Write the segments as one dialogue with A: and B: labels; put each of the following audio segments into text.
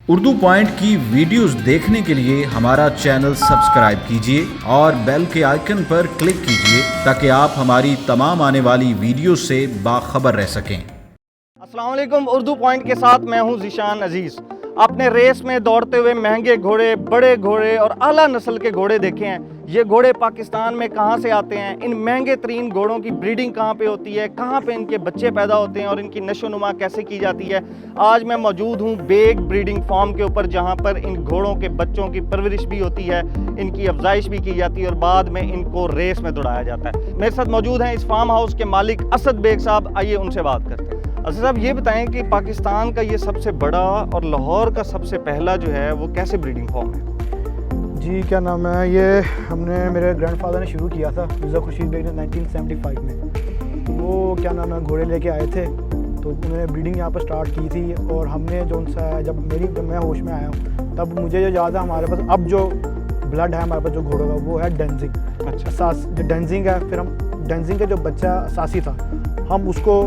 A: Urdu point की videos देखने के लिए हमारा चैनल सब्सक्राइब कीजिए और बेल के आइकन पर क्लिक कीजिए ताकि आप हमारी तमाम आने वाली वीडियोस से बाखबर रह सकें।
B: अस्सलाम वालेकुम। उर्दू पॉइंट के साथ मैं हूं ज़ीशान अजीज़। आपने रेस में दौड़ते हुए महंगे घोड़े, बड़े घोड़े और आला नस्ल के घोड़े देखे हैं। ये घोड़े पाकिस्तान में कहाँ से आते हैं, इन महंगे तरीन घोड़ों की ब्रीडिंग कहाँ पे होती है, कहाँ पे इनके बच्चे पैदा होते हैं और इनकी नशोनुमा कैसे की जाती है। आज मैं मौजूद हूँ बेग ब्रीडिंग फार्म के ऊपर, जहाँ पर इन घोड़ों के बच्चों की परवरिश भी होती है, इनकी अफजाइश भी की जाती है और बाद में इनको रेस में दौड़ाया जाता है। मेरे साथ मौजूद हैं इस फार्म हाउस के मालिक असद बेग साहब। आइए उनसे बात करते हैं। असद साहब, ये बताएं कि पाकिस्तान का ये सबसे बड़ा और लाहौर का सबसे पहला जो है वो कैसे ब्रीडिंग फार्म है?
C: जी, क्या नाम है, ये हमने मेरे ग्रैंडफादर ने शुरू किया था मिर्ज़ा खुर्शीद बेग ने 1975 में। वो क्या नाम है घोड़े लेके आए थे, तो उन्होंने ब्रीडिंग यहाँ पर स्टार्ट की थी। और हमने जो सा जब मैं होश में आया हूँ तब मुझे जो याद है, हमारे पास अब जो ब्लड है हमारे पास जो घोड़ों का वो है डेंजिंग।
B: अच्छा,
C: जो डेंजिंग है, फिर हम डेंजिंग का जो बच्चा असासी था हम उसको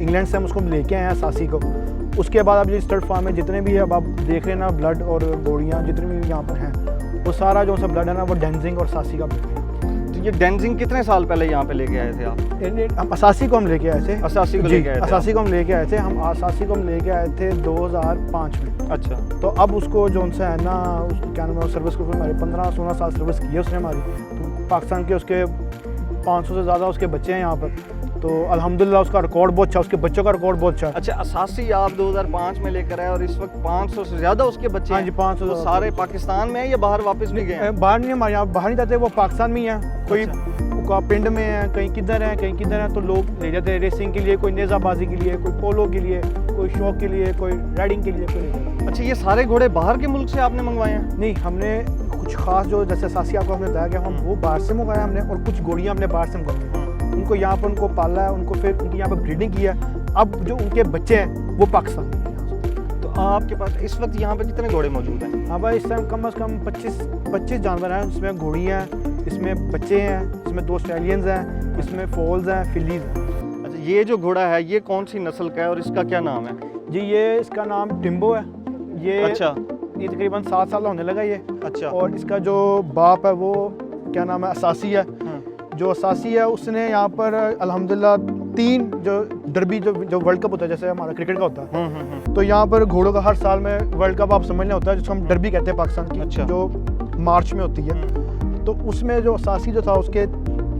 C: इंग्लैंड से हम उसको लेके आए हैं असासी को। उसके बाद अब ये स्टड फार्म में जितने भी अब आप देख रहे हैं ना ब्लड और घोड़ियाँ जितने भी यहाँ पर हैं, वो सारा जो सा ब्लड है ना वो डेंजिंग और सासी का ब्लड है।
B: तो ये डेंजिंग कितने साल पहले यहाँ पे लेके आए थे आप?
C: हम असासी को हम लेके आए थे।
B: असासी को लेके आए थे?
C: असासी को हम लेके आए थे। हम असासी को हम लेके आए थे 2005 में।
B: अच्छा,
C: तो अब उसको जो सा है ना उसको क्या नाम है सर्विस को हमारे 15-16 साल सर्विस की है उसने हमारी। तो पाकिस्तान के उसके 500 से ज़्यादा उसके बच्चे हैं यहाँ पर। तो अल्हम्दुलिल्लाह उसका रिकॉर्ड बहुत अच्छा, उसके बच्चों का रिकॉर्ड बहुत अच्छा।
B: अच्छा, असासी आप 2005 में लेकर आए और इस वक्त 500 से ज़्यादा उसके बच्चे
C: हाँ जी, 500
B: तो सारे पाकिस्तान में है या बाहर वापस भी गए हैं?
C: बाहर नहीं, हमारे यहाँ बाहर नहीं जाते, वो पाकिस्तान में ही है। कोई
B: अच्छा।
C: पिंड में है, कहीं किधर है, कहीं किधर है, तो लोग ले जाते हैं रेसिंग के लिए, कोई नेज़ाबाजी के लिए, कोई पोलो के लिए, कोई शौक के लिए, कोई राइडिंग के लिए, कोई ले जाता है।
B: अच्छा, ये सारे घोड़े बाहर के मुल्क से आपने मंगवाए हैं?
C: नहीं, हमने कुछ खास जो जैसे सासी आपको हमने बताया कि हम वो बाहर से मंगाया हमने, और कुछ घोड़ियाँ हमने बाहर से मंगवाई। उनको यहाँ पर उनको पाला है, उनको फिर उनकी यहाँ पर ब्रीडिंग की है। अब जो उनके बच्चे हैं वो पाकिस्तान में हैं।
B: तो आपके पास इस वक्त यहाँ पे कितने घोड़े मौजूद हैं?
C: हाँ भाई, इस टाइम कम से कम 25 जानवर हैं। इसमें घोड़ी हैं, इसमें बच्चे हैं, इसमें 2 स्टैलियंस हैं, इसमें फोल्स हैं, फिलीज हैं।
B: अच्छा, ये जो घोड़ा है ये कौन सी नस्ल का है और इसका क्या नाम है?
C: जी, ये इसका नाम टिम्बो है। ये
B: अच्छा,
C: ये तकरीबन 7 साल होने लगा ये।
B: अच्छा।
C: और इसका जो बाप है वो क्या नाम है असासी है। जो असासी है उसने यहाँ पर अल्हम्दुलिल्लाह 3 जो डर्बी जो वर्ल्ड कप होता है जैसे हमारा क्रिकेट का होता है, तो यहाँ पर घोड़ों का हर साल में वर्ल्ड कप आप समझना होता है जिसको हम डर्बी कहते हैं पाकिस्तान की।
B: अच्छा।
C: जो मार्च में होती है, तो उसमें जो असासी जो था उसके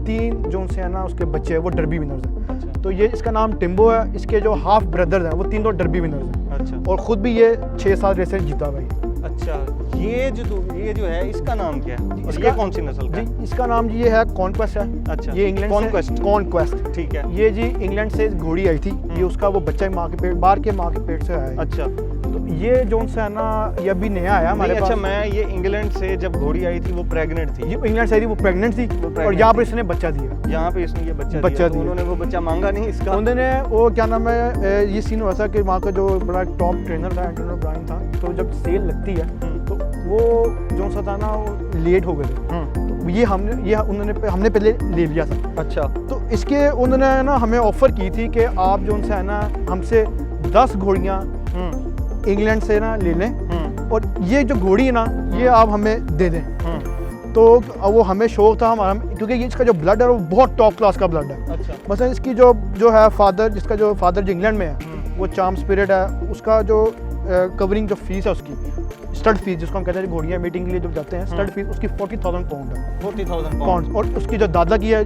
C: 3 जो उनसे है ना उसके बच्चे हैं वो डर्बी विनर्स हैं।
B: अच्छा।
C: तो ये इसका नाम टिम्बो है। इसके जो हाफ ब्रदर्स हैं वो 3 डर्बी विनर्स हैं।
B: अच्छा,
C: और ख़ुद भी ये 6 रेसें जीता भाई।
B: अच्छा, ये जो है इसका नाम क्या है? और ये कौन सी नस्ल का है?
C: जी, इसका नाम जी ये है कॉन्क्वेस्ट है।
B: अच्छा,
C: ये इंग्लैंड से कॉन्क्वेस्ट।
B: ठीक है।
C: ये जी इंग्लैंड से घोड़ी आई थी। ये उसका वो बच्चा माँ के पेट बाहर के माँ के पेट से आया है।
B: अच्छा,
C: तो ये जो सा है ना ये अभी नया आया हमारे पास।
B: अच्छा, मैं ये इंग्लैंड से जब घोड़ी आई थी वो प्रेग्नेंट थी?
C: ये इंग्लैंड से आई थी, वो प्रेग्नेंट थी और यहाँ पर इसने बच्चा दिया।
B: यहाँ पे इसने ये बच्चा
C: बच्चा
B: दिया।
C: दिया।
B: उन्होंने वो बच्चा मांगा नहीं इसका?
C: उन्होंने वो क्या नाम है ये सीन हुआ था कि वहाँ का जो बड़ा टॉप ट्रेनर था एंटोनियो ब्रायन था, तो जब सेल लगती है तो वो जो सा था ना वो लेट हो गए थे। तो ये हमने पहले ले लिया था।
B: अच्छा,
C: तो इसके उन्होंने ना हमें ऑफ़र की थी कि आप जो उनसे है ना हमसे 10 घोड़ियाँ इंग्लैंड से ना ले लें और ये जो घोड़ी है ना ये आप हमें दे दें। तो वो हमें शौक था हमारा, क्योंकि ये इसका जो ब्लड है वो बहुत टॉप क्लास का ब्लड है।
B: अच्छा।
C: मतलब इसकी जो है जिसका जो फादर जो इंग्लैंड में है वो चार्म स्पिरिट है। उसका जो कवरिंग जो फीस है उसकी स्टड फीस जिसको हम कहते हैं घोड़ियाँ मीटिंग के लिए जब जाते हैं, स्टड फीस उसकी 40,000 पाउंड है।
B: 40,000
C: पाउंड। और उसकी जो दादा की है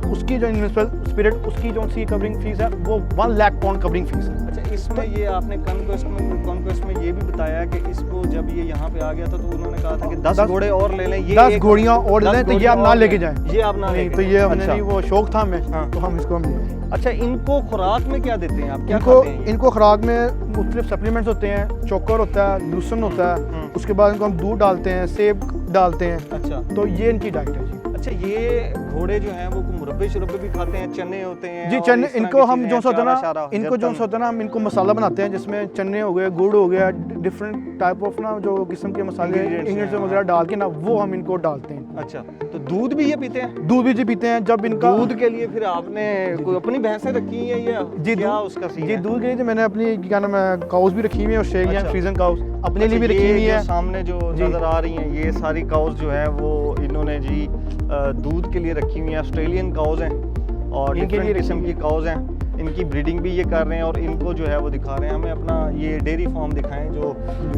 C: उसकी जो इन्वेस्टमेंट स्पिरिट उसकी जो सी कवरिंग फीस है वो 1 लाख पाउंड कवरिंग फीस है।
B: अच्छा, इसमें ये आपने कॉन्क्वेस्ट में ये भी बताया कि इसको जब ये यहाँ पे आ गया था तो उन्होंने कहा था कि 10 घोड़े और ले लें। ये
C: 10 घोड़ियाँ और ले लें, तो ये आप ना लेके जाएं।
B: ये आप ना
C: नहीं,
B: लेके
C: तो ये हमने
B: अच्छा।
C: नहीं, वो शौक था हमें।
B: हाँ।
C: तो हम इसको हम ले।
B: अच्छा, इनको खुराक में क्या देते हैं आप? क्या खाते हैं?
C: इनको खुराक में मुख्तलिफ सप्लीमेंट्स होते हैं, चोकर होता है, लूसन होता है। उसके बाद इनको हम दूध डालते हैं, सेब डालते हैं।
B: अच्छा,
C: तो ये इनकी डाइट है जी।
B: अच्छा, ये घोड़े जो हैं वो मुरब्बे शुरब्बे भी खाते हैं, चने होते हैं?
C: जी
B: और
C: चने,
B: इस तरह
C: इनको
B: की
C: हम
B: चीज़ें
C: जो
B: हैं,
C: सा होता है
B: चारा
C: ना,
B: शारा,
C: इनको जो सा होता है ना, हम इनको मसाला बनाते हैं जिसमें चने हो गए, गुड़ हो गया, डिफरेंट टाइप ऑफ ना जो किस्म के मसाले
B: Ingredients
C: इंग्रेडिएंट्स
B: हैं,
C: वगैरह डाल के ना वो हम इनको डालते हैं।
B: अच्छा, तो दूध भी ये पीते हैं?
C: दूध भी जी पीते हैं जब इनका
B: दूध के लिए फिर आपने कोई अपनी भैंसें रखी हैं या
C: जी
B: क्या
C: दूध
B: उसका सीन
C: जी
B: है?
C: दूध के लिए तो मैंने अपनी क्या नाम है काउस भी रखी हुई है, ऑस्ट्रेलियन
B: अच्छा।
C: फ्रीजन काउस अपने लिए भी
B: अच्छा,
C: रखी
B: ये
C: हुई
B: जो
C: है।
B: सामने जो
C: जी।
B: नज़र आ रही हैं ये सारी काउस जो है वो इन्होंने जी दूध के लिए रखी हुई हैं, ऑस्ट्रेलियन काउस हैं और
C: इनके लिए
B: डिफरेंट किस्म
C: रखी
B: की काउस हैं। इनकी ब्रीडिंग भी ये कर रहे हैं और इनको जो है वो दिखा रहे हैं हमें अपना ये डेयरी फार्म दिखाएं जो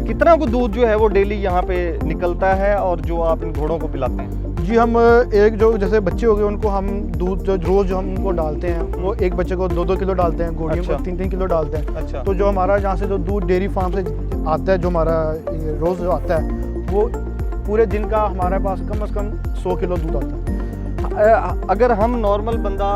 B: कितना को दूध जो है वो डेली यहाँ पे निकलता है और जो आप इन घोड़ों को पिलाते हैं।
C: जी हम एक जो जैसे बच्चे हो गए उनको हम दूध जो रोज़ जो हम उनको डालते हैं वो एक बच्चे को 2-2 किलो डालते हैं, घोड़ियों
B: अच्छा।
C: को 3-3 किलो डालते हैं।
B: अच्छा,
C: तो जो हमारा जहाँ से जो दूध डेयरी फार्म से आता है, जो हमारा रोज़ जो आता है वो पूरे दिन का हमारे पास कम से कम 100 किलो दूध आता है।
B: अगर हम नॉर्मल बंदा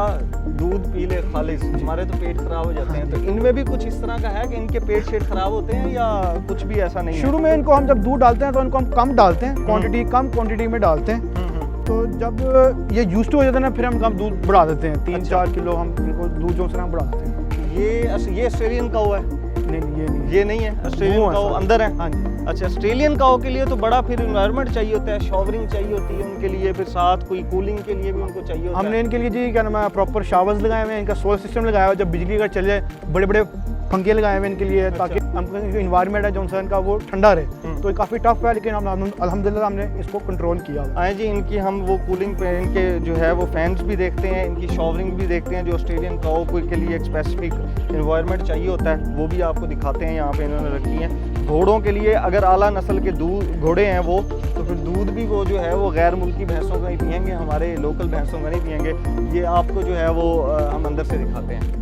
B: दूध पी ले खालिस, हमारे तो पेट खराब हो जाते हैं, तो इनमें भी कुछ इस तरह का है कि इनके पेट शेट खराब होते हैं या कुछ भी ऐसा नहीं है?
C: शुरू में इनको हम जब दूध डालते हैं तो इनको हम कम डालते हैं, क्वांटिटी कम क्वांटिटी में डालते हैं। तो जब ये यूज्ड हो जाता है ना फिर हम कम दूध बढ़ा देते हैं, 3-4 किलो हम इनको दूध जो से हम बढ़ा देते हैं।
B: ये ऑस्ट्रेलियन काऊ है?
C: नहीं
B: ये नहीं है ऑस्ट्रेलियन
C: वो है
B: काऊ,
C: सर।
B: अंदर है?
C: हाँ जी।
B: अच्छा, ऑस्ट्रेलियन काऊ के लिए तो बड़ा फिर इन्वायरमेंट चाहिए होता है, शॉवरिंग चाहिए होती है उनके लिए, फिर साथ कोई कूलिंग के लिए भी उनको चाहिए होता
C: हमने
B: है।
C: इनके लिए जी क्या नाम है प्रॉपर शावर्स लगाए हुए हैं, इनका सोलर सिस्टम लगाया हुआ है, जब बिजली अगर चले जाए बड़े बड़े पंखे लगाए हुए हैं इनके लिए ताकि हमको जो इन्वायरमेंट है जो इनका वो ठंडा रहे। तो ये काफ़ी टफ है लेकिन हम अल्हम्दुलिल्लाह हमने इसको कंट्रोल किया हुआ है।
B: आए जी, इनकी हम वो कूलिंग पे इनके जो है वो फैंस भी देखते हैं, इनकी शॉवरिंग भी देखते हैं, जो ऑस्ट्रेलियन काऊ के लिए एक स्पेसिफिक इन्वायरमेंट चाहिए होता है वो भी आपको दिखाते हैं। यहाँ पे इन्होंने रखी हैं घोड़ों के लिए, अगर आला नस्ल के दूध घोड़े हैं वो तो फिर दूध भी वो जो है वो गैर मुल्की भैंसों का ही पियेंगे, हमारे लोकल भैंसों का नहीं पियेंगे। ये आपको जो है वो हम अंदर से दिखाते हैं।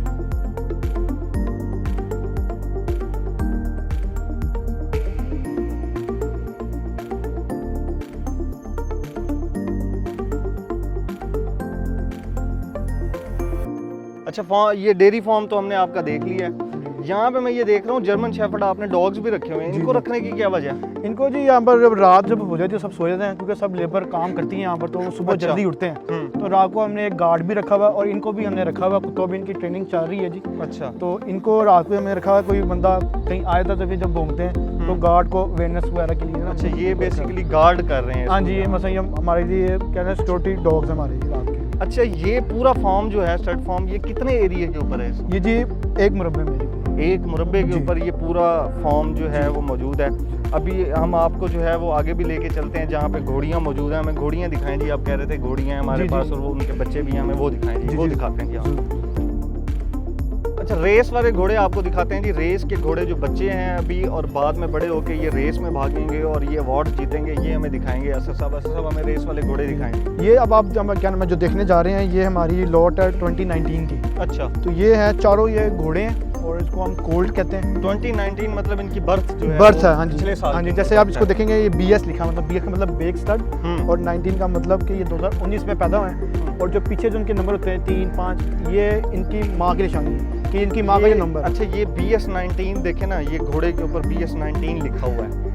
B: अच्छा, ये डेयरी फार्म तो हमने आपका देख लिया है। यहाँ पे मैं ये देख रहा हूँ जर्मन शेफर्ड आपने डॉग्स भी रखे हुए हैं, इनको रखने की क्या वजह है?
C: इनको जी यहाँ पर जब रात जब हो जाती है सब सो जाते हैं क्योंकि सब लेबर काम करती है यहाँ पर, तो वो सुबह
B: अच्छा।
C: जल्दी उठते हैं। तो रात को हमने एक गार्ड भी रखा हुआ है और इनको भी हमने रखा हुआ है, कुत्तों भी इनकी ट्रेनिंग चल रही है जी।
B: अच्छा,
C: तो इनको रात को हमने रखा हुआ है, कोई बंदा कहीं आया था तो फिर जब घूमते हैं तो गार्ड को अवेयरनेस वगैरह के लिए ना।
B: अच्छा, ये बेसिकली गार्ड कर रहे हैं
C: हाँ जी,
B: इसको।
C: ये मतलब ये हमारे लिए क्या है सिक्योरिटी डॉग्स हमारे ये रात के।
B: अच्छा, ये पूरा फार्म जो है स्टड फार्म ये कितने एरिया के ऊपर है इसमें?
C: ये जी एक मुरब्बे में जी।
B: एक मुरब्बे के
C: जी।
B: ऊपर ये पूरा फार्म जो है वो मौजूद है। अभी हम आपको जो है वो आगे भी लेके चलते हैं जहाँ पे घोड़ियाँ मौजूद हैं, हमें घोड़ियाँ दिखाएं जी। आप कह रहे थे घोड़ियाँ हैं हमारे
C: जी, जी।
B: पास और वो उनके बच्चे भी हैं, हमें वो दिखाएं जी,
C: जी,
B: वो
C: जी।
B: दिखाते हैं जी आप। अच्छा, रेस वाले घोड़े आपको दिखाते हैं जी। रेस के घोड़े जो बच्चे हैं अभी और बाद में बड़े होके ये रेस में भागेंगे और ये अवार्ड जीतेंगे, ये हमें दिखाएंगे। असद साहब हमें रेस वाले घोड़े दिखाएंगे।
C: ये अब आप क्या नाम है जो देखने जा रहे हैं ये हमारी लॉट है 2019 की।
B: अच्छा,
C: तो ये है चारों ये घोड़े हैं और इसको हम कोल्ट कहते हैं।
B: 2019 मतलब इनकी बर्थ जो है
C: बर्थ
B: वो
C: है, हाँ जी।
B: पिछले साल
C: हाँ जी,
B: की
C: जैसे आप
B: birth
C: इसको
B: है।
C: देखेंगे ये BS लिखा मतलब BS का मतलब बेक स्टड और 19 का मतलब कि ये 2019 में पैदा हुए हैं। और जो पीछे जो इनके नंबर होते हैं 3, 5 ये इनकी माँ की निशानी है कि इनकी माँ का ये नंबर है।
B: अच्छा, ये BS19 देखे ना, ये घोड़े के ऊपर BS19 लिखा हुआ है,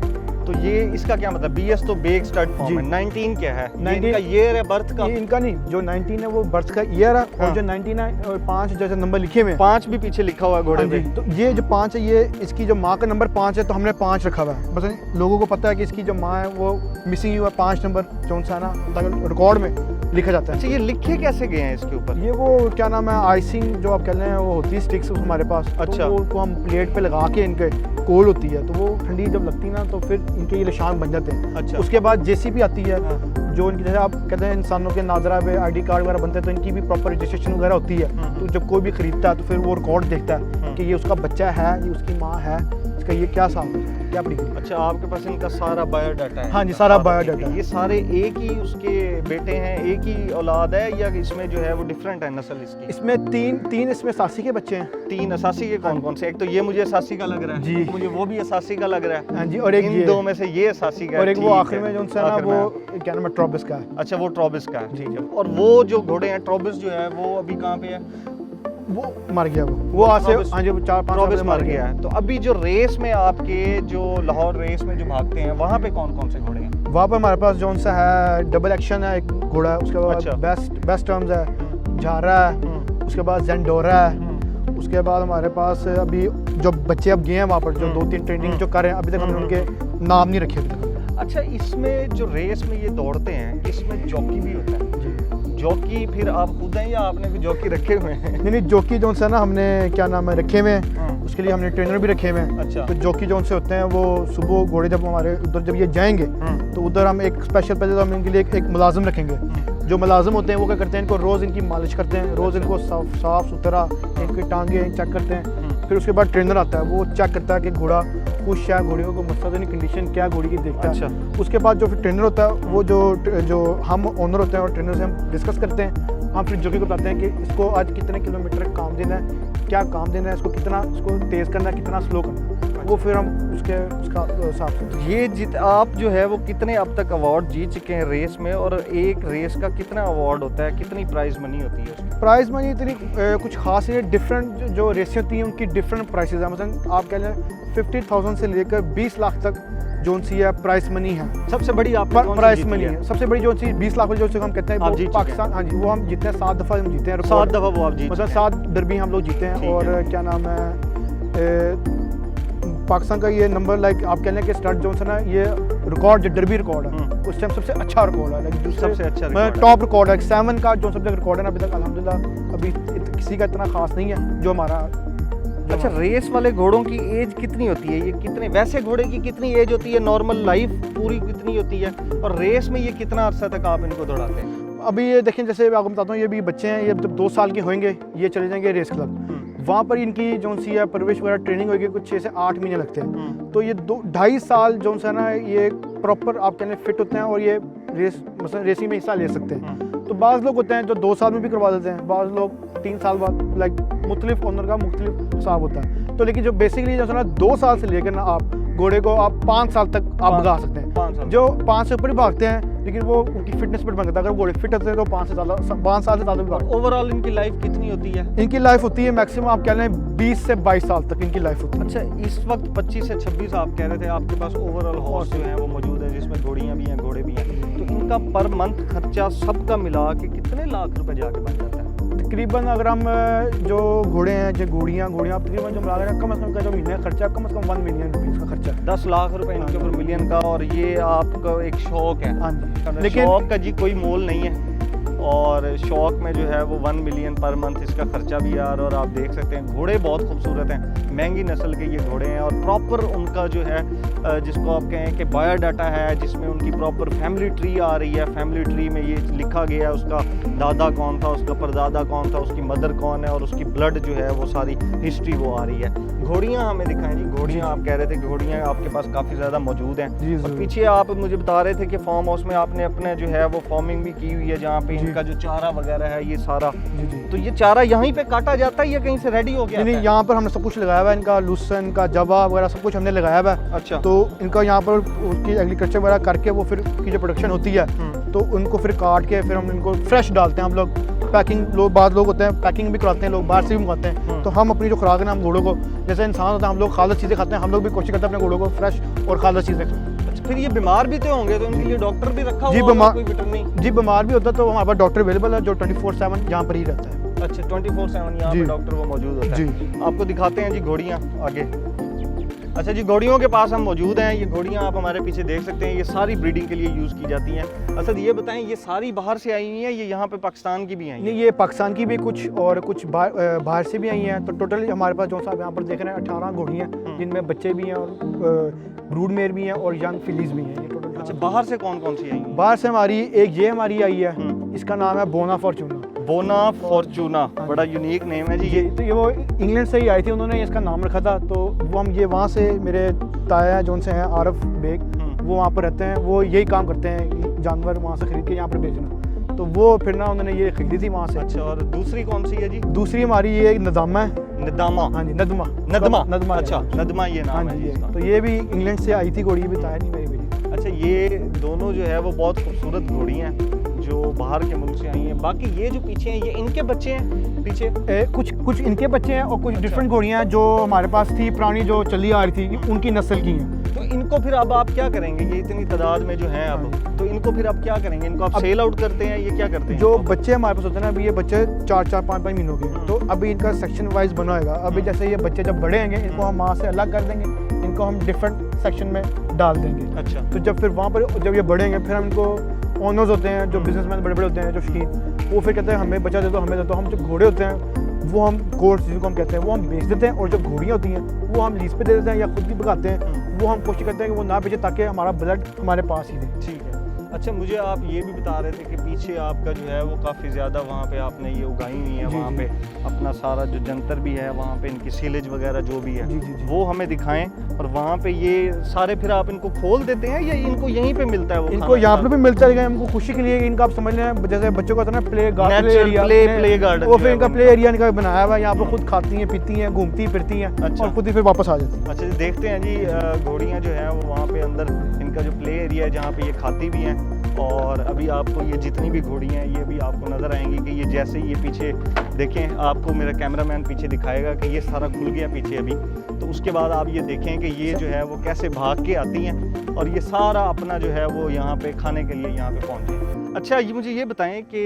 B: तो ये इसका क्या मतलब? BS तो बेक स्टड फॉर्म
C: जी।
B: है, 19 क्या है?
C: 19
B: इनका ईयर है बर्थ का?
C: ये इनका नहीं, जो 19 है वो बर्थ का ईयर है
B: हाँ।
C: और जो 19 है और 5 जैसे नंबर लिखे हुए हैं
B: 5 भी पीछे लिखा हुआ है घोड़े
C: हाँ
B: पे।
C: जी, तो ये जो 5 है ये इसकी जो माँ का नंबर 5 है तो हमने 5 रखा हुआ है। बस लोगों को पता है कि इसकी जो माँ है वो मिसिंग हुआ 5 नंबर जो सा ना रिकॉर्ड में लिखा जाता है।
B: अच्छा, ये लिखे कैसे गए हैं इसके ऊपर?
C: ये वो क्या नाम है आइसिंग जो आप कह रहे हैं वो होती है स्टिक्स हमारे पास।
B: अच्छा।
C: तो वो उनको हम प्लेट पे लगा के इनके कोल होती है तो वो ठंडी जब लगती है ना तो फिर इनके ये निशान बन जाते हैं।
B: अच्छा।
C: उसके बाद JCB आती है
B: हाँ।
C: जो इनकी जैसे आप कहते हैं इंसानों के नादरा पे ID कार्ड वगैरह बनते हैं तो इनकी भी प्रॉपर रजिस्ट्रेशन वगैरह होती है। तो जब कोई भी खरीदता है तो फिर वो रिकॉर्ड देखता है कि ये उसका बच्चा है, ये उसकी माँ है, इसका ये क्या साल है, क्या पड़ी।
B: अच्छा, आपके पास इनका सारा बायोडाटा है?
C: हाँ जी, सारा बायोडाटा है।
B: ये सारे एक ही उसके बेटे हैं, एक ही औलाद है या इसमें जो है वो डिफरेंट है नस्ल इसकी?
C: इसमें तीन इसमें सासी के बच्चे हैं।
B: 3 असासी के कौन कौन से? एक तो ये मुझे असासी का लग रहा है
C: जी।
B: मुझे वो भी असासी का लग रहा है।
C: हाँ जी, और एक
B: इन
C: ये
B: 2 में से ये असासी का है,
C: और एक वो
B: ठीक
C: आखिर
B: है।
C: में जो उनसे ना
B: आखिर
C: वो
B: में।
C: क्या नाम है ट्रॉबिस का है।
B: अच्छा, वो ट्रॉबिस का है,
C: जी।
B: ठीक है। और वो जो घोड़े हैं ट्रॉबिस जो है वो अभी कहाँ पे है?
C: वो मर गया वो आज से
B: ट्रॉबिस-
C: हाँ जी 4-5
B: ट्रॉबिस मर गया है। तो अभी जो रेस में आपके जो लाहौर रेस में जो भागते हैं वहाँ पे कौन कौन से घोड़े हैं?
C: वहाँ पर हमारे पास जौन सा है डबल एक्शन है, एक घोड़ा है, उसके बाद
B: अच्छा।
C: बेस्ट टर्म्स है, झारा है, उसके बाद जेंडोरा है, उसके बाद हमारे पास अभी जो बच्चे अब गए हैं वहाँ पर जो 2-3 ट्रेनिंग जो कर रहे हैं, अभी तक हमने उनके नाम नहीं रखे अभी तक।
B: अच्छा, इसमें जो रेस में ये दौड़ते हैं इसमें जॉकी भी होता है? जॉकी फिर आप खुद हैं या आपने भी जॉकी रखे हुए हैं?
C: नहीं, जॉकी जौन सा ना हमने क्या नाम है रखे हुए हैं, उसके लिए हमने ट्रेनर भी रखे हुए हैं।
B: अच्छा।
C: तो जॉकी जौन से होते हैं वो सुबह घोड़े जब हमारे उधर जब ये जाएंगे तो उधर हम एक स्पेशल पहले तो हम इनके लिए एक मुलाजिम रखेंगे। जो मुलाजिम होते हैं वो क्या करते हैं, इनको रोज़ इनकी मालिश करते हैं, रोज़ इनको साफ सुथरा इनकी टांगे चेक करते हैं। फिर उसके बाद ट्रेनर आता है, वो चेक करता है कि घोड़ा खुश है, घोड़े को मसला नहीं, कंडीशन क्या घोड़ी की देखता है।
B: अच्छा।
C: उसके बाद जो फिर ट्रेनर होता है वो जो हम ओनर होते हैं और ट्रेनर से हम डिस्कस करते हैं। हम फिर जॉकी को बताते हैं कि इसको आज कितने किलोमीटर काम देना है, क्या काम देना है, इसको कितना इसको तेज़ करना है, कितना स्लो करना है, वो फिर हम उसका हिसाब से।
B: ये आप जो है वो कितने अब तक अवार्ड जीत चुके हैं रेस में, और एक रेस का कितना अवार्ड होता है, कितनी प्राइज मनी होती है उसकी?
C: प्राइस मनी इतनी कुछ खास है, डिफरेंट जो रेसें होती हैं उनकी डिफरेंट प्राइसेस है। मतलब आप कह लें 50,000 से लेकर 20 लाख तक जोन सी है प्राइस मनी है।
B: सबसे बड़ी आप
C: प्राइस मनी है सबसे बड़ी जो सी 20 लाख वाली जो हम कहते हैं
B: आप
C: वो
B: जीत
C: पाकिस्तान, हाँ जी, वो हम जीते हैं 7 दफ़ा हम जीते हैं।
B: 7 दफ़ा वो आप जीत
C: मतलब
B: चुके हैं।
C: 7 डरबी हम लोग जीते हैं। और क्या नाम है पाकिस्तान का ये नंबर लाइक आप कह लें कि स्टार्ट जोन से ना ये रिकॉर्ड जो डरबी रिकॉर्ड है उस टाइम सबसे अच्छा रिकॉर्ड है, लाइक दूसरे
B: सबसे अच्छा
C: मतलब टॉप रिकॉर्ड है। 7 का जो सबसे रिकॉर्ड है ना अभी तक अल्हम्दुलिल्लाह अभी किसी का इतना खास नहीं है जो हमारा।
B: अच्छा, रेस वाले घोड़ों की एज कितनी होती है? ये कितने वैसे घोड़े की कितनी एज होती है, नॉर्मल लाइफ पूरी कितनी होती है, और रेस में ये कितना अर्सा तक आप इनको दौड़ाते हैं?
C: अभी ये देखें, जैसे आपको बताता हूँ, ये भी बच्चे हैं, ये जब 2 साल के होंगे ये चले जाएंगे रेस क्लब। वहाँ पर इनकी जो सी है परवरिश वगैरह ट्रेनिंग होगी, कुछ 6 से 8 महीने लगते हैं। तो ये 2-2.5 साल जो सा ना ये प्रॉपर आप कहने फिट होते हैं और ये रेस मतलब रेसिंग में हिस्सा ले सकते हैं। तो बाज़ लोग होते हैं जो 2 साल में भी करवा देते हैं, बाज़ लोग 3 साल बाद, लाइक मुख्तलिफ ओनर का मुख्तलिफ हिसाब होता है। तो लेकिन जो बेसिकली जो है ना 2 साल से लेकर ना आप घोड़े को आप 5 साल तक आप भगा सकते हैं।
B: 5 साल
C: जो 5 से ऊपर ही भागते हैं, लेकिन वो उनकी फिटनेस पर बनता है। अगर घोड़े फिट होते हैं तो 5 साल से ज़्यादा भी भागते हैं।
B: ओवरऑल इनकी लाइफ कितनी होती है?
C: इनकी लाइफ होती है मैक्सिमम आप कह लें 20 से 22 साल तक इनकी लाइफ होती है।
B: अच्छा, इस वक्त 25 से 26 आप कह रहे थे आपके पास ओवरऑल हॉर्स जो हैं वो मौजूद है, जिसमें घोड़ियाँ भी हैं, घोड़े भी हैं। तो इनका पर मंथ खर्चा सबका मिला के कितने लाख रुपए जाके बन जाता है?
C: तकरीबन अगर हम जो घोड़े हैं जो घोड़ियाँ तकरीबन जो मिला रहे कम से कम का जो महीने का खर्चा कम से कम 1 मिलियन रुपीज़ का खर्चा है।
B: 10 लाख रुपए इनके ऊपर मिलियन का, और ये आपका एक शौक है।
C: हाँ जी,
B: लेकिन शौक का जी कोई मोल नहीं है, और शौक में जो है वो 1 मिलियन पर मंथ इसका खर्चा भी यार। और आप देख सकते हैं घोड़े बहुत खूबसूरत हैं, महंगी नस्ल के ये घोड़े हैं, और प्रॉपर उनका जो है जिसको आप कहें कि बायोडाटा है, जिसमें उनकी प्रॉपर फैमिली ट्री आ रही है। फैमिली ट्री में ये लिखा गया है उसका दादा कौन था, उसका परदादा कौन था, उसकी मदर कौन है, और उसकी ब्लड जो है वो सारी हिस्ट्री वो आ रही है। घोड़ियाँ हमें दिखाएं जी, घोड़ियाँ आप कह रहे थे घोड़ियाँ आपके पास काफ़ी ज़्यादा मौजूद हैं। और पीछे आप मुझे बता रहे थे कि फार्म हाउस में आपने अपने जो है वो फार्मिंग भी की हुई है, जहाँ पे इनका जो चारा वगैरह है ये सारा। तो ये चारा यहीं पे काटा जाता है या कहीं से रेडी हो गया?
C: नहीं, यहाँ पर हमने सब कुछ लगाया हुआ है, इनका लूसन का जवा वगैरह सब कुछ हमने लगाया हुआ है।
B: अच्छा।
C: तो इनका यहाँ पर उसकी एग्रीकल्चर वगैरह करके वो फिर की जो प्रोडक्शन होती है तो उनको फिर काट के फिर हम इनको फ्रेश डालते हैं। हम लोग पैकिंग बाद लोग होते हैं पैकिंग भी कराते हैं, लोग बाहर से भी मंगाते हैं। तो हम अपनी जो खुराक है ना हम घोड़ों को जैसे इंसान होता है हम लोग खालस चीज़ें खाते हैं, हम लोग भी कोशिश करते हैं अपने घोड़ों को फ्रेश और खालस चीज़ें खाएं।
B: अच्छा, फिर ये बीमार भी तो होंगे, तो इनके लिए डॉक्टर भी रखा
C: जी,
B: हुआ होगा
C: बीमार
B: कोई वेटरनरी?
C: जी, बीमार भी होता है तो हमारे पास डॉक्टर अवेलेबल है जो 24/7 यहाँ पर ही रहता है।
B: अच्छा, 24/7 यहाँ पे डॉक्टर वो मौजूद होता है।
C: जी।
B: आपको दिखाते हैं जी घोड़ियाँ आगे। अच्छा जी, घोड़ियों के पास हम मौजूद हैं। ये घोड़ियाँ आप हमारे पीछे देख सकते हैं, ये सारी ब्रीडिंग के लिए यूज़ की जाती हैं। असद ये बताएं, ये सारी बाहर से आई हुई हैं, ये यहाँ पे पाकिस्तान की भी आई हैं?
C: नहीं, ये पाकिस्तान की भी कुछ और कुछ बाहर से भी आई हैं। तो टोटल हमारे पास जो साहब यहाँ पर देख रहे हैं 18 घोड़ियाँ जिनमें बच्चे भी हैं और ब्रूड मेयर भी हैं और यंग फिलीज भी हैं। ये टोटल।
B: अच्छा, बाहर से कौन कौन सी आई हैं?
C: बाहर से हमारी एक ये हमारी आई है, इसका नाम है बोना फॉर्चूना।
B: बोना फॉर्चूना, बड़ा यूनिक नेम है जी ये।
C: तो ये वो इंग्लैंड से ही आई थी, उन्होंने इसका नाम रखा था। तो वो हम ये वहाँ से मेरे ताया जोन से हैं आरफ बेग, वो वहाँ पर रहते हैं, वो यही काम करते हैं जानवर वहाँ से खरीद के यहाँ पर बेचना। तो वो फिर ना उन्होंने ये खरीदी थी वहाँ से।
B: अच्छा, और दूसरी कौन सी है जी?
C: दूसरी हमारी ये नदामा है।
B: नदामा?
C: हाँ जी, नदमा।
B: नदमा। अच्छा, नदमा ये नाम है
C: जी। तो ये भी इंग्लैंड से आई थी घोड़ी, भी ताया नहीं मेरी बेटी।
B: अच्छा, ये दोनों जो है वो बहुत खूबसूरत घोड़ी हैं जो बाहर के मुल्क से आई हैं। बाकी ये जो पीछे हैं ये इनके बच्चे हैं पीछे?
C: कुछ इनके बच्चे हैं और कुछ डिफरेंट घोड़ियाँ हैं जो हमारे पास थी पुरानी जो चली आ रही थी उनकी नस्ल की हैं।
B: तो इनको फिर अब आप क्या करेंगे, ये इतनी तादाद में जो हैं अब, तो इनको फिर अब क्या करेंगे, इनको आप सेल आउट करते हैं, ये क्या करते हैं?
C: जो बच्चे हमारे पास होते हैं ना, अभी ये बच्चे 4-5 महीनों के हैं, तो अभी इनका सेक्शन वाइज बना होगा। अभी जैसे ये बच्चे जब बड़े होंगे, इनको हम वहाँ से अलग कर देंगे, इनको हम डिफरेंट सेक्शन में डाल देंगे।
B: अच्छा।
C: तो जब फिर वहाँ पर जब ये बड़े होंगे, फिर हम इनको ओनर्स होते हैं, जो बिजनेसमैन बड़े बड़े होते हैं, जो शकीन, वो फिर कहते हैं हमें बचा दे दो, हमें दे दो। हम जो घोड़े होते हैं वो हम कोर्स जिनको हम कहते हैं वो हम बेच देते हैं, और जो घोड़ियाँ होती हैं वो हम लीज पे दे देते हैं या खुद भी भगाते हैं। वो हम कोशिश करते हैं कि वो ना बेचे, ताकि हमारा ब्लड हमारे पास ही रहे।
B: ठीक है। अच्छा, मुझे आप ये भी बता रहे थे कि पीछे आपका जो है वो काफ़ी ज़्यादा वहाँ पे आपने ये उगाई हुई है,
C: जी,
B: वहाँ
C: जी।
B: पे अपना सारा जो जंतर भी है, वहाँ पे इनकी सीलेज वगैरह जो भी है,
C: जी, जी, जी।
B: वो हमें दिखाएं। और वहाँ पे ये सारे फिर आप इनको खोल देते हैं या इनको यहीं पे मिलता है वो
C: इनको
B: खाना?
C: यहाँ पर भी मिलता है, हमको खुशी के लिए कि इनका आप समझ लें, जैसे बच्चों का होता है ना प्ले
B: Natural play garden
C: वो
B: जो
C: फिर
B: है
C: इनका
B: वो
C: प्ले एरिया इनका बनाया हुआ है। यहाँ पर खुद खाती हैं, पीती हैं, घूमती फिरती हैं,
B: अच्छा।
C: और खुद ही फिर वापस आ जाती हैं।
B: अच्छा जी, देखते हैं जी घोड़ियाँ जो हैं वो वहाँ पे अंदर इनका जो प्ले एरिया है जहाँ पे ये खाती भी हैं। और अभी आपको ये जितनी भी घोड़ियाँ हैं ये भी आपको नज़र आएंगी कि ये जैसे ही ये पीछे देखें, आपको मेरा कैमरामैन पीछे दिखाएगा कि ये सारा खुल गया पीछे अभी। तो उसके बाद आप ये देखें कि ये जो है वो कैसे भाग के आती हैं और ये सारा अपना जो है वो यहाँ पे खाने के लिए यहाँ पे पहुँचे। अच्छा, ये मुझे ये बताएं कि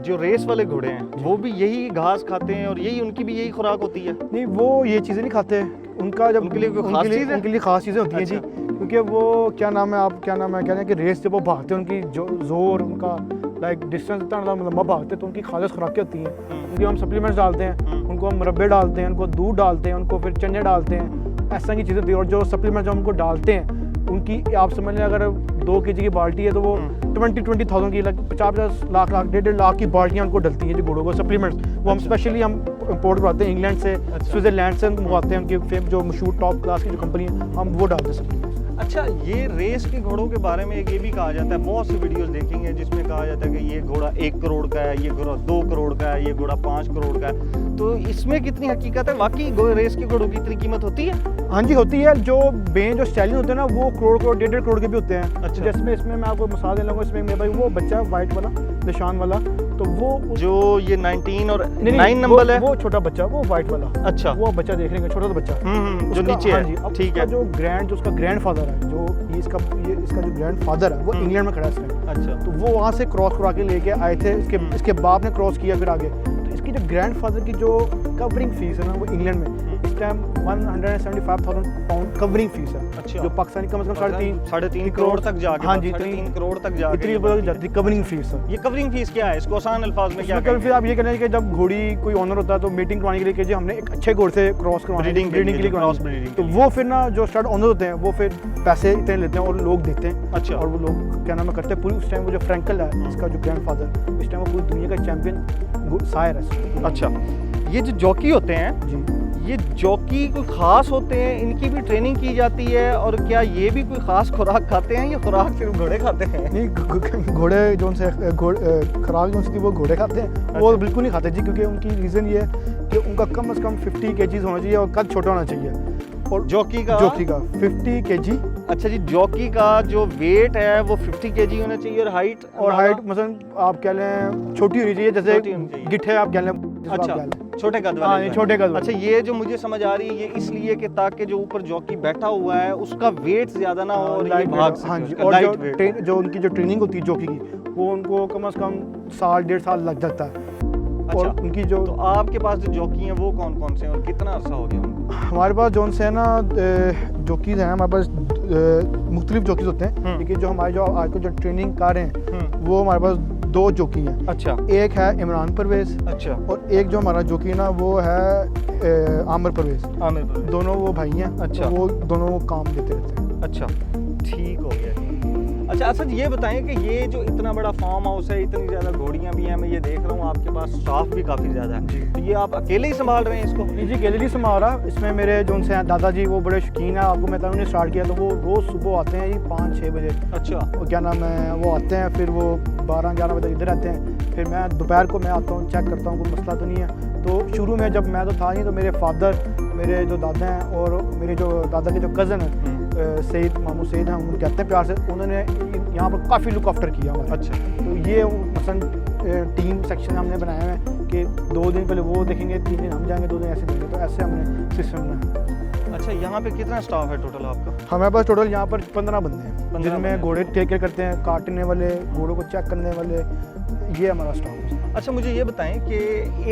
B: जो रेस वाले घोड़े हैं वो भी यही घास खाते हैं और यही उनकी भी यही खुराक होती है?
C: नहीं, वो ये चीज़ें नहीं खाते। उनका जब
B: उनके लिए कोई खास चीज़ है?
C: उनके लिए खास चीज़ें होती हैं जी,
B: अच्छा।
C: क्योंकि वो क्या नाम है, आप क्या नाम है, कह रहे हैं कि रेस जब वो भागते हैं, उनकी जो जोर, उनका लाइक डिस्टेंस इतना लंबा भागते हैं, तो उनकी खालिश खुराकें होती हैं। उनकी हम सप्लीमेंट्स डालते हैं, उनको हम मुरब्बे डालते हैं, उनको दूध डालते हैं, उनको फिर चने डालते हैं, ऐसा की चीज़ें होती है। और जो सप्लीमेंट्स हम उनको डालते हैं, उनकी आप समझ लें अगर 2 kg की बाल्टी है तो वो 20,000 की, लाइक 50 लाख 1.5 लाख की बाल्टियाँ उनको डलती हैं जो घोड़ों को सप्लीमेंट्स। वो हम स्पेशली हम इम्पोर्ट करवाते हैं इंग्लैंड से, स्विट्ज़रलैंड से मंगवाते हैं, उनकी जो मशहूर टॉप क्लास की जो कंपनी है, हम वो डालते हैं सप्लीमेंट्स।
B: अच्छा, ये रेस के घोड़ों के बारे में ये भी कहा जाता है, बहुत सी वीडियोस देखेंगे जिसमें कहा जाता है कि ये घोड़ा 1 करोड़ का है, ये घोड़ा 2 करोड़ का है, ये घोड़ा 5 करोड़ का है। तो इसमें कितनी हकीकत है? वाकई रेस के घोड़ों की इतनी कीमत होती है?
C: हाँ जी, होती है। जो जो स्टैलियन होते हैं ना, वो करोड़ 1.5 करोड़ के भी होते हैं।
B: अच्छा।
C: जिसमें इसमें मैं आपको मिसाल दे लूँगा, इसमें मेरे भाई वो बच्चा वाइट वाला, निशान वाला, तो वो
B: जो ये 19 और
C: नहीं,
B: 9 नंबर है?
C: वो छोटा बच्चा, वो वाइट वाला।
B: अच्छा।
C: वो बच्चा देख रहे हैं, छोटा सा बच्चा
B: जो
C: उसका-
B: नीचे
C: हाँ जी,
B: है।
C: अब
B: ठीक
C: उसका
B: है।
C: जो उसका ग्रैंड फादर है, जो ये इसका जो ग्रैंड फादर है, वो इंग्लैंड में खड़ा है इस टाइम।
B: अच्छा।
C: तो वो वहाँ से क्रॉस करा के लेके आए थे, इसके बाप ने क्रॉस किया फिर आगे। तो इसकी जो ग्रैंड फादर की जो कवरिंग फीस है ना, वो इंग्लैंड में इस टाइम 175,000 पाउंड कवरिंग फीस है।
B: अच्छा।
C: जो पाकिस्तानी कम से कम 3.5
B: करोड़ तक जाके,
C: हाँ जी,
B: 3.5 करोड़ तक जाके
C: इतनी
B: ये
C: बड़ी
B: बनती
C: जाती कवरिंग फीस है।
B: ये कवरिंग फीस क्या है? इसको आसान अल्फाज में क्या
C: इसमें कल
B: कहेंगे?
C: फिर आप ये कहना है कि जब घोड़ी कोई ऑनर होता है तो मीटिंग करवाने के लिए कि जी हमने एक अच्छे घोड़े से क्रॉस करवाना है,
B: Breeding
C: ब्रीडिंग के लिए
B: क्रॉस
C: करवाना है।
B: ब्रीडिंग
C: तो वो फिर ना जो स्टार्ट ऑनर होते हैं वो फिर पैसे इतने लेते हैं और लोग देते हैं।
B: अच्छा।
C: और वो लोग क्या नाम है करते हैं पूरी। उस टाइम वो जो फ्रैंकल है, इसका जो ग्रैंड फादर, इस टाइम वो पूरी दुनिया का चैंपियन सायर है।
B: अच्छा, ये जो जॉकी होते हैं,
C: जी,
B: ये जॉकी कोई ख़ास होते हैं, इनकी भी ट्रेनिंग की जाती है? और क्या ये भी कोई ख़ास खुराक खाते हैं या खुराक सिर्फ घोड़े खाते हैं?
C: नहीं, घोड़े जो उनसे खुराक जो उनकी वो घोड़े खाते हैं, वो बिल्कुल नहीं खाते जी, क्योंकि उनकी रीज़न ये है कि उनका कम से कम 50 kg होना चाहिए और कद छोटा होना चाहिए। और
B: जॉकी का
C: 50 kg।
B: अच्छा जी, जॉकी का जो वेट है वो 50 kg होना चाहिए और हाइट
C: मसलन आप कह लें छोटी होनी चाहिए, जैसे
B: छोटी होनी चाहिए।
C: गिट्ठे आप कह लें, जिसको आप
B: अच्छा,
C: कह लें।
B: छोटे कद
C: हाँ,
B: वाले
C: ये
B: जो
C: छोटे
B: हैं।
C: कद वाले।
B: अच्छा, ये जो मुझे समझ आ रही है ये इसलिए कि ताकि जो ऊपर जॉकी बैठा हुआ है उसका वेट ज़्यादा ना हो और ये भाग सके,
C: हाँ जी।
B: उसका
C: और
B: लाइट वेट।
C: जो उनकी जो ट्रेनिंग होती है जॉकी की, वो उनको कम से कम 1.5 साल लग जाता है। और
B: अच्छा,
C: उनकी जो
B: तो आपके पास जो जॉकी हैं वो कौन कौन से हैं और कितना अर्सा हो गया उनको?
C: हमारे पास जोन से है ना जॉकीज हैं, हमारे पास मुख्तलिफ जॉकीज होते हैं, लेकिन जो हमारे जो आज को जो ट्रेनिंग कर रहे हैं वो हमारे पास 2 जॉकी हैं।
B: अच्छा।
C: एक है इमरान परवेज़,
B: अच्छा।
C: और एक जो हमारा जॉकी है ना वो है आमिर परवेज़।
B: आमिर परवेज़।
C: दोनों वो भाई हैं।
B: अच्छा।
C: तो वो दोनों काम देते रहते हैं।
B: अच्छा, ठीक हो गया। अच्छा असद, ये बताएं कि ये जो इतना बड़ा फार्म हाउस है, इतनी ज़्यादा घोड़ियाँ भी हैं, मैं ये देख रहा हूँ आपके पास स्टाफ भी काफ़ी ज़्यादा है, तो ये आप अकेले ही संभाल रहे हैं इसको?
C: नहीं जी, गैलरी से हमारा इसमें मेरे जो उनसे हैं दादाजी, वो बड़े शौकीन है। आपको मैं बताऊँ, उन्होंने स्टार्ट किया तो वो रोज़ सुबह आते हैं जी 5-6 बजे।
B: अच्छा।
C: और क्या नाम है, वो आते हैं, फिर वो 12-11 बजे इधर आते हैं। फिर मैं दोपहर को मैं आता हूँ, चेक करता हूँ कोई मसला तो नहीं है। तो शुरू में जब मैं तो था नहीं, तो मेरे फादर, मेरे जो दादा हैं और मेरे जो दादा के जो कज़न हैं सईद, मामू सईद हैं, उनको कहते हैं प्यार से, उन्होंने यहाँ पर काफ़ी लुक आफ्टर किया हमारा।
B: अच्छा।
C: तो ये मसलन टीम सेक्शन हमने बनाए हुए हैं कि 2 दिन पहले वो देखेंगे, 3 दिन हम जाएंगे, 2 दिन ऐसे देंगे, तो ऐसे हमने सिस्टम बनाया।
B: अच्छा, यहाँ पे कितना स्टाफ है टोटल आपका?
C: हमारे पास टोटल यहाँ पर 15 बंदे हैं
B: 15
C: जिनमें
B: बंदे।
C: घोड़े टेक केयर करते हैं, काटने वाले, घोड़ों को चेक करने वाले, ये हमारा स्टाफ है।
B: अच्छा, मुझे ये बताएं कि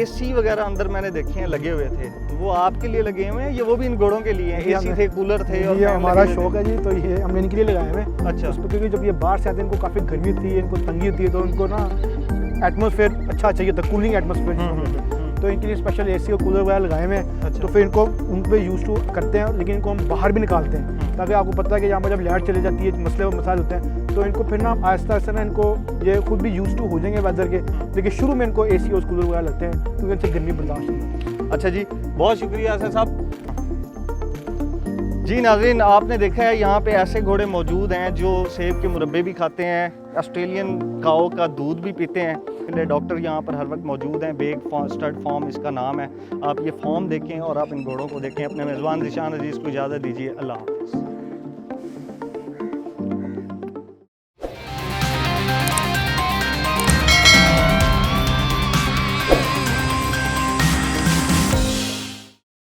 B: एसी वगैरह अंदर मैंने देखे हैं लगे हुए थे, वो आपके लिए लगे हुए हैं या वो भी इन घोड़ों के लिए हैं?
C: ये
B: एसी
C: हमें-
B: थे, कूलर थे और
C: ये
B: फैन
C: हमारा
B: लगे हुए
C: शौक है जी, तो ये हमने इनके लिए लगाए हुए हैं।
B: थे? अच्छा,
C: उस पर क्योंकि जब ये बाहर से आते हैं इनको काफ़ी गर्मी होती है, इनको तंगी होती है, तो उनको ना एटमॉस्फेयर अच्छा चाहिए होता है, कूलिंग एटमॉस्फेयर। तो इनके लिए स्पेशल एसी और कूलर वगैरह लगाए हुए हैं।
B: अच्छा।
C: तो फिर इनको उन पर यूज़ टू करते हैं, लेकिन इनको हम बाहर भी निकालते हैं ताकि आपको पता है कि यहाँ पर जब लाइट चली जाती है, मसले व मसाइल होते हैं, तो इनको फिर ना आहिस्ता आहिस्ता ना इनको ये खुद भी यूज़ टू हो जाएंगे वेदर के। लेकिन शुरू में इनको एसी और कूलर वगैरह लगते हैं क्योंकि इनसे गर्मी बर्दाश्त नहीं होती।
B: अच्छा जी, बहुत शुक्रिया असद साहब। जी नाज़रीन, आपने देखा है यहाँ पे ऐसे घोड़े मौजूद हैं जो सेब के मुरब्बे भी खाते हैं, ऑस्ट्रेलियन काओ का दूध भी पीते हैं। डॉक्टर यहाँ पर हर वक्त मौजूद हैं, बेग स्टड फार्म इसका नाम है। आप ये फार्म देखें और आप इन घोड़ों को देखें। अपने मेज़बान ज़िशान अजीज़ को इजाज़त दीजिए। अल्लाह हाफ़िज़।